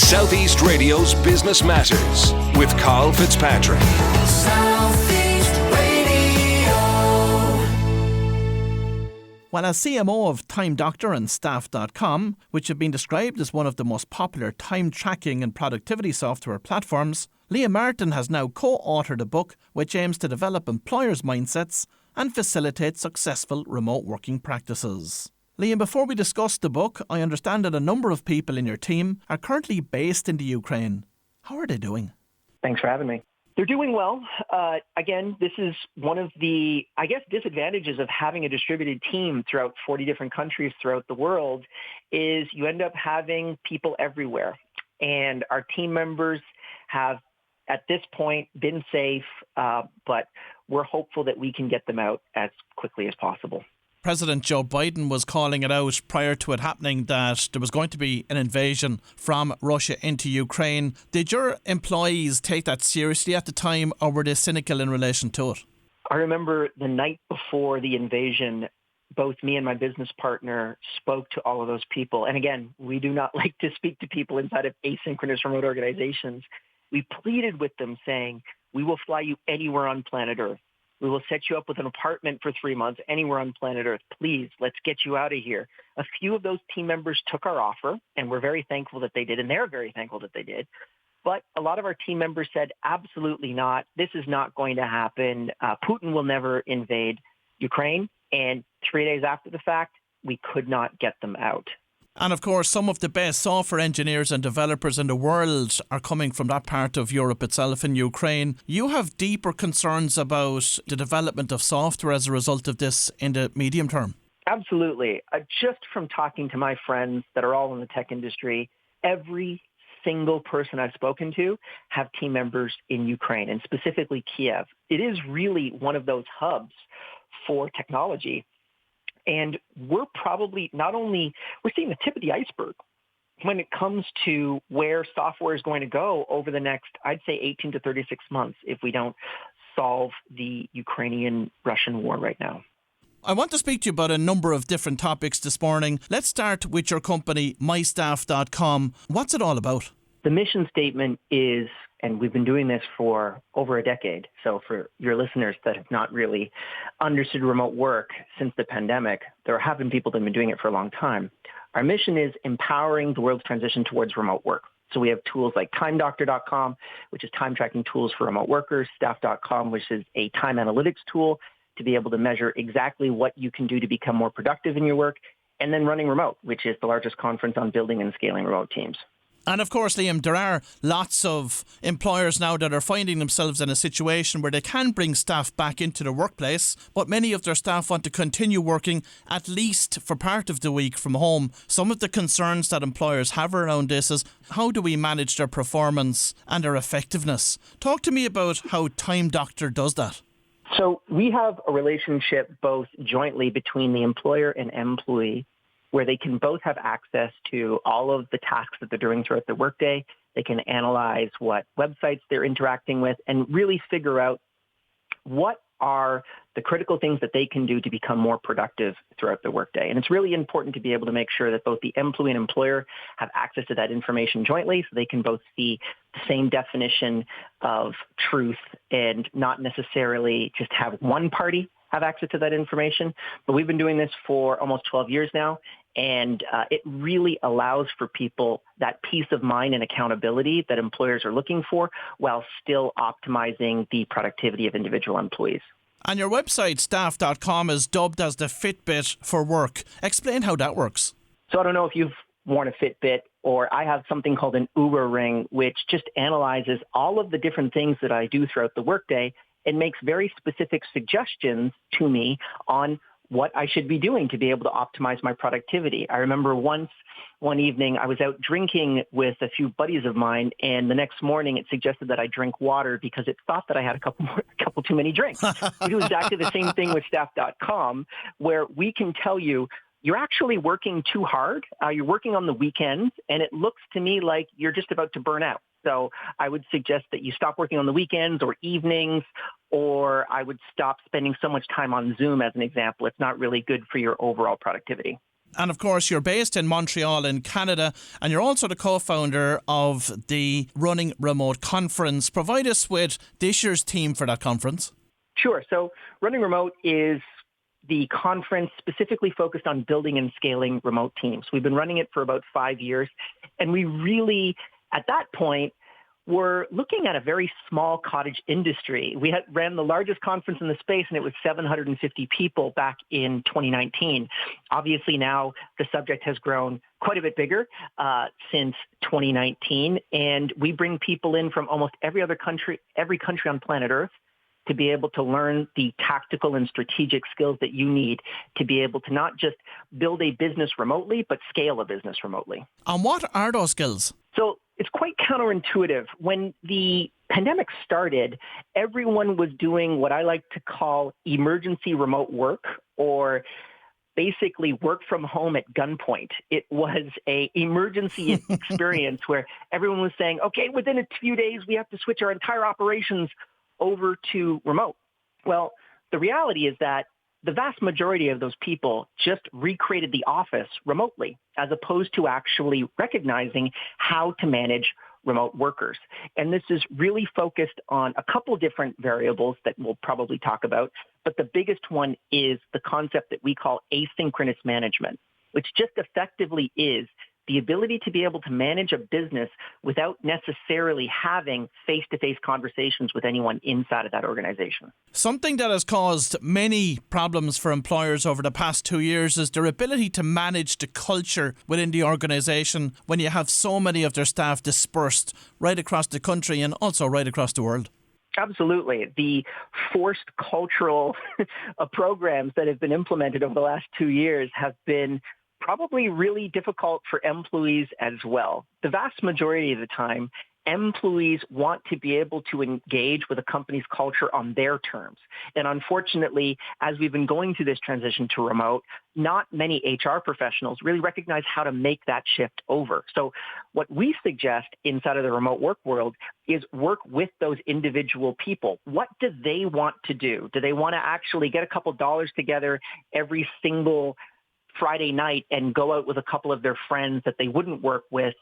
Southeast Radio's Business Matters with Carl Fitzpatrick. Southeast Radio. Well, as CMO of Time Doctor and Staff.com, which have been described as one of the most popular time tracking and productivity software platforms, Liam Martin has now co-authored a book which aims to develop employers' mindsets and facilitate successful remote working practices. Liam, before we discuss the book, I understand that a number of people in your team are currently based in the Ukraine. How are they doing? Thanks for having me. They're doing well. Again, this is one of the, disadvantages of having a distributed team throughout 40 different countries throughout the world is you end up having people everywhere. And our team members have, at this point, been safe, but we're hopeful that we can get them out as quickly as possible. President Joe Biden was calling it out prior to it happening that there was going to be an invasion from Russia into Ukraine. Did your employees take that seriously at the time, or were they cynical in relation to it? I remember the night before the invasion, both me and my business partner spoke to all of those people. And again, we do not like to speak to people inside of asynchronous remote organizations. We pleaded with them saying, we will fly you anywhere on planet Earth. We will set you up with an apartment for 3 months anywhere on planet Earth. Please, let's get you out of here. A few of those team members took our offer, and we're very thankful that they did, and they're very thankful that they did. But a lot of our team members said, absolutely not. This is not going to happen. Putin will never invade Ukraine. And 3 days after the fact, we could not get them out. And of course, some of the best software engineers and developers in the world are coming from that part of Europe itself, in Ukraine. You have deeper concerns about the development of software as a result of this in the medium term? Absolutely. Just from talking to my friends that are all in the tech industry, every single person I've spoken to have team members in Ukraine, and specifically Kiev. It is really one of those hubs for technology. And we're probably we're seeing the tip of the iceberg when it comes to where software is going to go over the next, I'd say 18 to 36 months if we don't solve the Ukrainian-Russian war right now. I want to speak to you about a number of different topics this morning. Let's start with your company, mystaff.com. What's it all about? The mission statement is, and we've been doing this for over a decade, so for your listeners that have not really understood remote work since the pandemic, there have been people that have been doing it for a long time. Our mission is empowering the world's transition towards remote work. So we have tools like timedoctor.com, which is time tracking tools for remote workers, staff.com, which is a time analytics tool to be able to measure exactly what you can do to become more productive in your work, and then Running Remote, which is the largest conference on building and scaling remote teams. And of course, Liam, there are lots of employers now that are finding themselves in a situation where they can bring staff back into the workplace, but many of their staff want to continue working at least for part of the week from home. Some of the concerns that employers have around this is, how do we manage their performance and their effectiveness? Talk to me about how Time Doctor does that. So we have a relationship both jointly between the employer and employee, where they can both have access to all of the tasks that they're doing throughout their workday. They can analyze what websites they're interacting with and really figure out what are the critical things that they can do to become more productive throughout their workday. And it's really important to be able to make sure that both the employee and employer have access to that information jointly, so they can both see the same definition of truth and not necessarily just have one party have access to that information. But we've been doing this for almost 12 years now, and it really allows for people that peace of mind and accountability that employers are looking for while still optimizing the productivity of individual employees. And your website, staff.com, is dubbed as the Fitbit for work. Explain how that works. So I don't know if you've worn a Fitbit, or I have something called an Oura Ring, which just analyzes all of the different things that I do throughout the workday and makes very specific suggestions to me on what I should be doing to be able to optimize my productivity. I remember one evening I was out drinking with a few buddies of mine, and the next morning it suggested that I drink water because it thought that I had a couple too many drinks. We do exactly the same thing with staff.com, where we can tell you, you're actually working too hard. You're working on the weekends, and it looks to me like you're just about to burn out. So I would suggest that you stop working on the weekends or evenings, or I would stop spending so much time on Zoom as an example. It's not really good for your overall productivity. And of course, you're based in Montreal in Canada, and you're also the co-founder of the Running Remote conference. Provide us with this year's theme for that conference. Sure. So Running Remote is the conference specifically focused on building and scaling remote teams. We've been running it for about 5 years, and we really, at that point, were looking at a very small cottage industry. We ran the largest conference in the space, and it was 750 people back in 2019. Obviously, now the subject has grown quite a bit bigger since 2019, and we bring people in from almost every country on planet Earth to be able to learn the tactical and strategic skills that you need to be able to not just build a business remotely, but scale a business remotely. And what are those skills? So it's quite counterintuitive. When the pandemic started, everyone was doing what I like to call emergency remote work, or basically work from home at gunpoint. It was a emergency experience where everyone was saying, okay, within a few days, we have to switch our entire operations over to remote. Well, the reality is that the vast majority of those people just recreated the office remotely, as opposed to actually recognizing how to manage remote workers. And this is really focused on a couple different variables that we'll probably talk about, but the biggest one is the concept that we call asynchronous management, which just effectively is the ability to be able to manage a business without necessarily having face-to-face conversations with anyone inside of that organization. Something that has caused many problems for employers over the past 2 years is their ability to manage the culture within the organisation when you have so many of their staff dispersed right across the country and also right across the world. Absolutely. The forced cultural programs that have been implemented over the last 2 years have been probably really difficult for employees as well. The vast majority of the time, employees want to be able to engage with a company's culture on their terms. And unfortunately, as we've been going through this transition to remote, not many HR professionals really recognize how to make that shift over. So what we suggest inside of the remote work world is work with those individual people. What do they want to do? Do they want to actually get a couple dollars together every single Friday night and go out with a couple of their friends that they wouldn't work with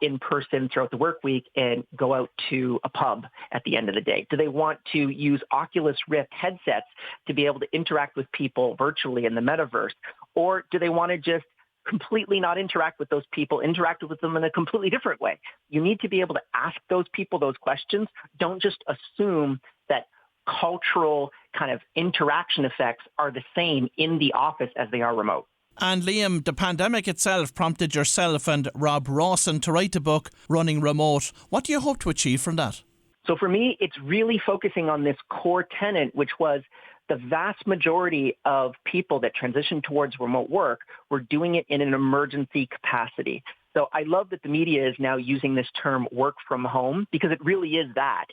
in person throughout the work week and go out to a pub at the end of the day? Do they want to use Oculus Rift headsets to be able to interact with people virtually in the metaverse? Or do they want to just completely not interact with those people, interact with them in a completely different way? You need to be able to ask those people those questions. Don't just assume that cultural kind of interaction effects are the same in the office as they are remote. And Liam, the pandemic itself prompted yourself and Rob Rawson to write the book, Running Remote. What do you hope to achieve from that? So for me, it's really focusing on this core tenet, which was the vast majority of people that transitioned towards remote work were doing it in an emergency capacity. So I love that the media is now using this term work from home, because it really is that.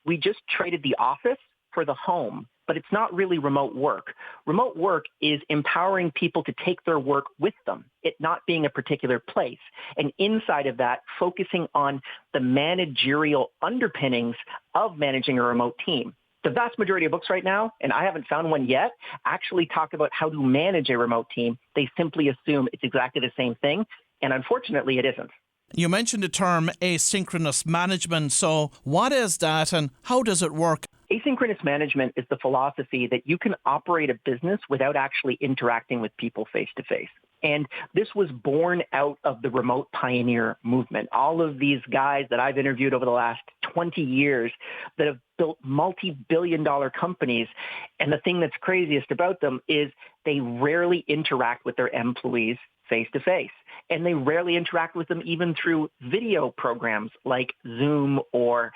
We just traded the office for the home, but it's not really remote work. Remote work is empowering people to take their work with them, it not being a particular place. And inside of that, focusing on the managerial underpinnings of managing a remote team. The vast majority of books right now, and I haven't found one yet, actually talk about how to manage a remote team. They simply assume it's exactly the same thing, and unfortunately it isn't. You mentioned the term asynchronous management. So what is that and how does it work? Asynchronous management is the philosophy that you can operate a business without actually interacting with people face to face. And this was born out of the remote pioneer movement. All of these guys that I've interviewed over the last 20 years that have built multi-billion-dollar companies. And the thing that's craziest about them is they rarely interact with their employees face to face. And they rarely interact with them even through video programs like Zoom or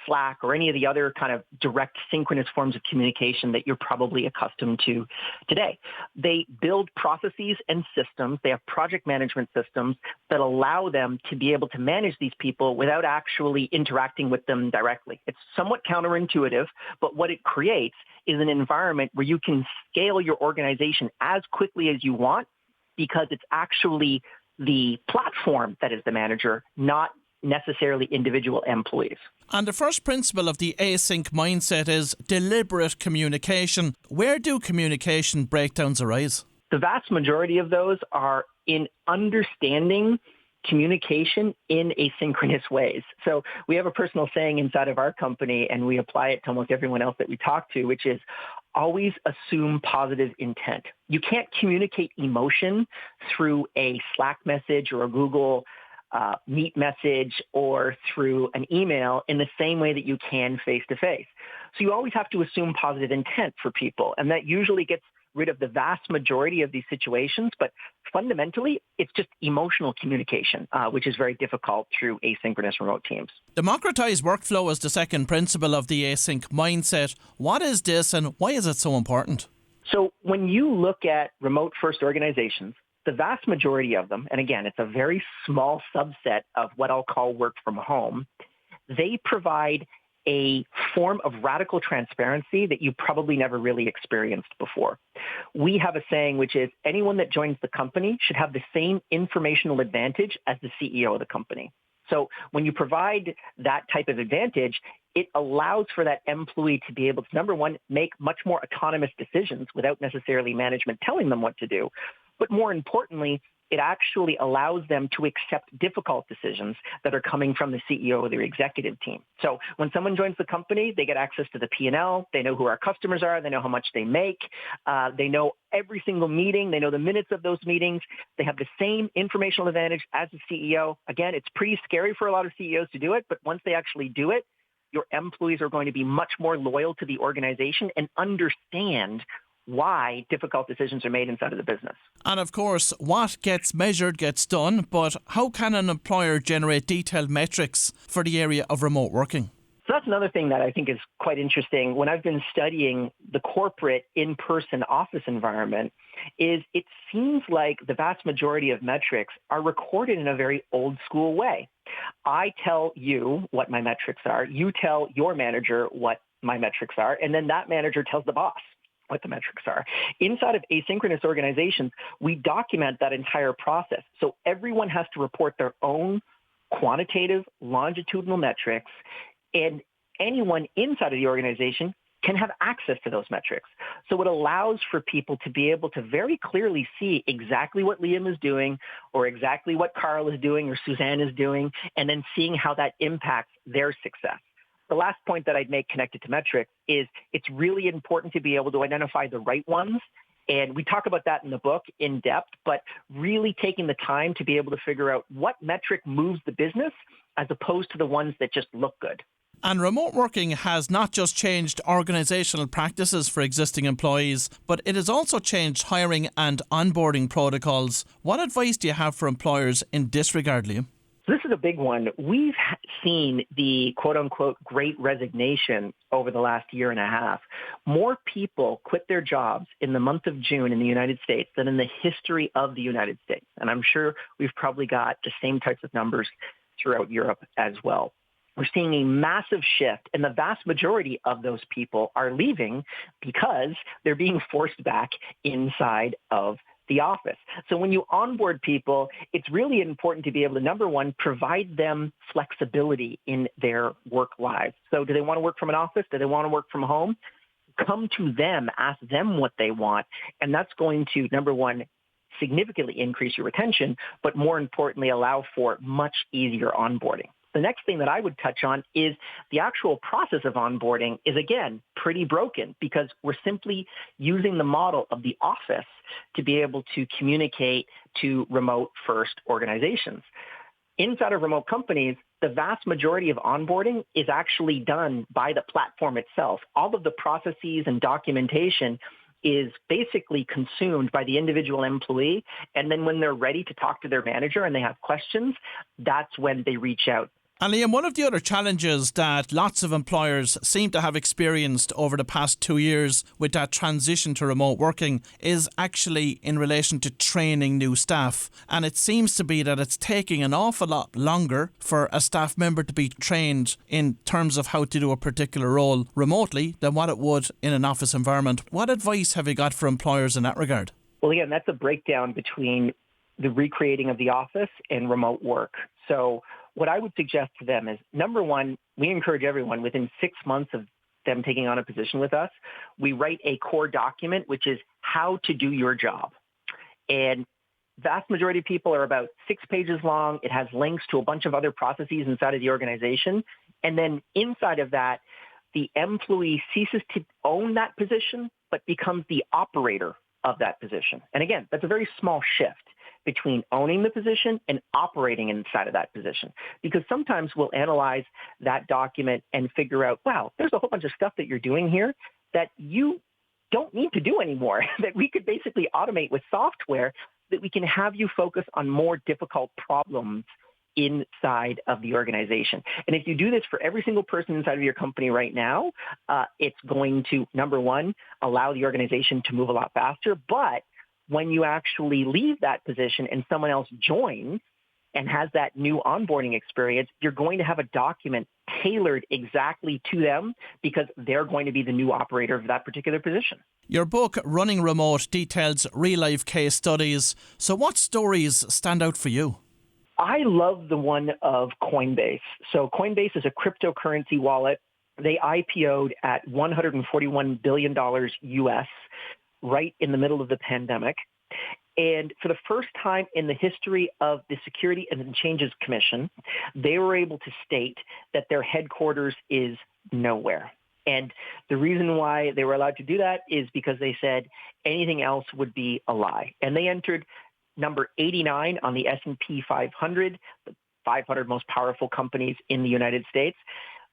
Slack or any of the other kind of direct synchronous forms of communication that you're probably accustomed to today. They build processes and systems. They have project management systems that allow them to be able to manage these people without actually interacting with them directly. It's somewhat counterintuitive, but what it creates is an environment where you can scale your organization as quickly as you want, because it's actually the platform that is the manager, not necessarily individual employees. And the first principle of the async mindset is deliberate communication. Where do communication breakdowns arise? The vast majority of those are in understanding communication in asynchronous ways. So we have a personal saying inside of our company, and we apply it to almost everyone else that we talk to, which is always assume positive intent. You can't communicate emotion through a Slack message or a Google Meet message or through an email in the same way that you can face-to-face. So you always have to assume positive intent for people, and that usually gets rid of the vast majority of these situations, but fundamentally, it's just emotional communication, which is very difficult through asynchronous remote teams. Democratise workflow is the second principle of the async mindset. What is this and why is it so important? So when you look at remote-first organizations, the vast majority of them, and again, it's a very small subset of what I'll call work from home, they provide a form of radical transparency that you probably never really experienced before. We have a saying, which is anyone that joins the company should have the same informational advantage as the CEO of the company. So when you provide that type of advantage, it allows for that employee to be able to, number one, make much more autonomous decisions without necessarily management telling them what to do. But more importantly, it actually allows them to accept difficult decisions that are coming from the CEO or their executive team. So when someone joins the company, they get access to the P&L. They know who our customers are. They know how much they make. They know every single meeting. They know the minutes of those meetings. They have the same informational advantage as the CEO. Again, it's pretty scary for a lot of CEOs to do it, but once they actually do it, your employees are going to be much more loyal to the organization and understand why difficult decisions are made inside of the business. And of course, what gets measured gets done, but how can an employer generate detailed metrics for the area of remote working? So that's another thing that I think is quite interesting. When I've been studying the corporate in-person office environment, is it seems like the vast majority of metrics are recorded in a very old school way. I tell you what my metrics are, you tell your manager what my metrics are, and then that manager tells the boss what the metrics are. Inside of asynchronous organizations, we document that entire process. So everyone has to report their own quantitative, longitudinal metrics, and anyone inside of the organization can have access to those metrics. So it allows for people to be able to very clearly see exactly what Liam is doing or exactly what Carl is doing or Suzanne is doing, and then seeing how that impacts their success. The last point that I'd make connected to metrics is it's really important to be able to identify the right ones. And we talk about that in the book in depth, but really taking the time to be able to figure out what metric moves the business as opposed to the ones that just look good. And remote working has not just changed organisational practices for existing employees, but it has also changed hiring and onboarding protocols. What advice do you have for employers in this regard, Liam? This is a big one. We've seen the quote-unquote great resignation over the last year and a half. More people quit their jobs in the month of June in the United States than in the history of the United States. And I'm sure we've probably got the same types of numbers throughout Europe as well. We're seeing a massive shift, and the vast majority of those people are leaving because they're being forced back inside of the office. So when you onboard people, it's really important to be able to, number one, provide them flexibility in their work lives. So do they want to work from an office? Do they want to work from home? Come to them, ask them what they want. And that's going to, number one, significantly increase your retention, but more importantly, allow for much easier onboarding. The next thing that I would touch on is the actual process of onboarding is, again, pretty broken because we're simply using the model of the office to be able to communicate to remote-first organizations. Inside of remote companies, the vast majority of onboarding is actually done by the platform itself. All of the processes and documentation is basically consumed by the individual employee. And then when they're ready to talk to their manager and they have questions, that's when they reach out. And Liam, one of the other challenges that lots of employers seem to have experienced over the past 2 years with that transition to remote working is actually in relation to training new staff. And it seems to be that it's taking an awful lot longer for a staff member to be trained in terms of how to do a particular role remotely than what it would in an office environment. What advice have you got for employers in that regard? Well, again, that's a breakdown between the recreating of the office and remote work. So what I would suggest to them is, number one, we encourage everyone within 6 months of them taking on a position with us, we write a core document, which is how to do your job. And vast majority of people are about 6 pages long. It has links to a bunch of other processes inside of the organization. And then inside of that, the employee ceases to own that position, but becomes the operator of that position. And again, that's a very small shift between owning the position and operating inside of that position. Because sometimes we'll analyze that document and figure out, wow, there's a whole bunch of stuff that you're doing here that you don't need to do anymore, that we could basically automate with software, that we can have you focus on more difficult problems inside of the organization. And if you do this for every single person inside of your company right now, it's going to, number one, allow the organization to move a lot faster. But when you actually leave that position and someone else joins and has that new onboarding experience, you're going to have a document tailored exactly to them because they're going to be the new operator of that particular position. Your book, Running Remote, details real-life case studies. So what stories stand out for you? I love the one of Coinbase. So Coinbase is a cryptocurrency wallet. They IPO'd at $141 billion US right in the middle of the pandemic. And for the first time in the history of the Security and Exchange Commission, they were able to state that their headquarters is nowhere. And the reason why they were allowed to do that is because they said anything else would be a lie. And they entered number 89 on the S&P 500, the 500 most powerful companies in the United States.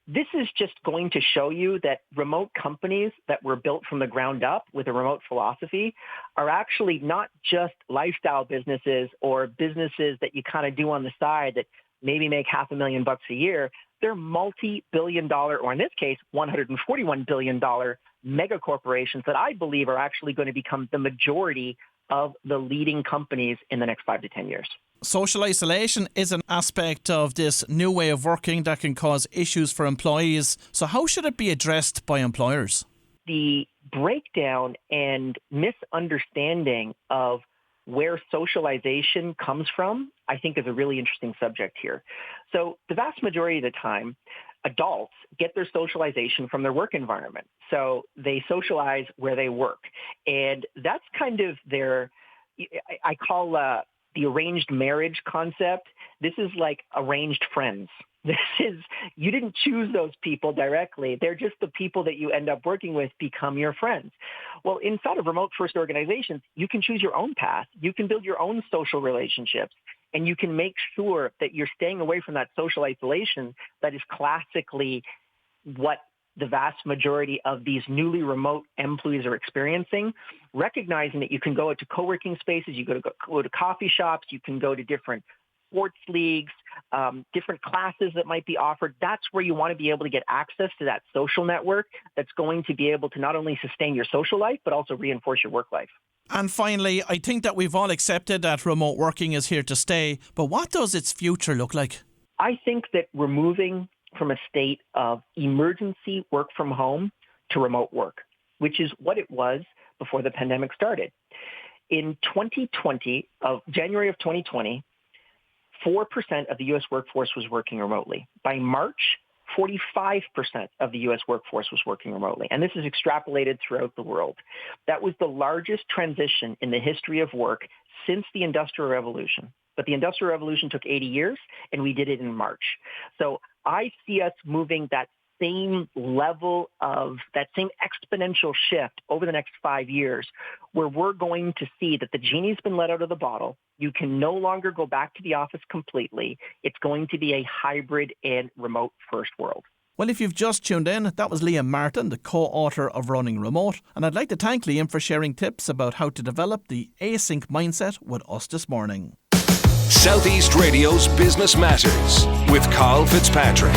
This is just going to show you that remote companies that were built from the ground up with a remote philosophy are actually not just lifestyle businesses or businesses that you kind of do on the side that maybe make $500,000 a year. They're multi-billion dollar, or in this case, $141 billion mega corporations that I believe are actually going to become the majority of the leading companies in the next 5 to 10 years. Social isolation is an aspect of this new way of working that can cause issues for employees. So how should it be addressed by employers? The breakdown and misunderstanding of where socialization comes from, I think, is a really interesting subject here. So the vast majority of the time, adults get their socialization from their work environment. So they socialize where they work. And that's kind of their, I call the arranged marriage concept. This is like arranged friends. This is, you didn't choose those people directly. They're just the people that you end up working with become your friends. Well, inside of remote first organizations, you can choose your own path. You can build your own social relationships, and you can make sure that you're staying away from that social isolation that is classically what the vast majority of these newly remote employees are experiencing, recognizing that you can go to co-working spaces, you go to coffee shops, you can go to different sports leagues, different classes that might be offered. That's where you want to be able to get access to that social network that's going to be able to not only sustain your social life, but also reinforce your work life. And finally, I think that we've all accepted that remote working is here to stay, but what does its future look like? I think that we're moving from a state of emergency work from home to remote work, which is what it was before the pandemic started. In January of 2020, 4% of the U.S. workforce was working remotely. By March, 45% of the U.S. workforce was working remotely. And this is extrapolated throughout the world. That was the largest transition in the history of work since the Industrial Revolution. But the Industrial Revolution took 80 years, and we did it in March. So I see us moving that same level of, that same exponential shift over the next 5 years, where we're going to see that the genie's been let out of the bottle. You can no longer go back to the office completely. It's going to be a hybrid and remote first world. Well, if you've just tuned in, that was Liam Martin, the co-author of Running Remote. And I'd like to thank Liam for sharing tips about how to develop the async mindset with us this morning. Southeast Radio's Business Matters with Carl Fitzpatrick.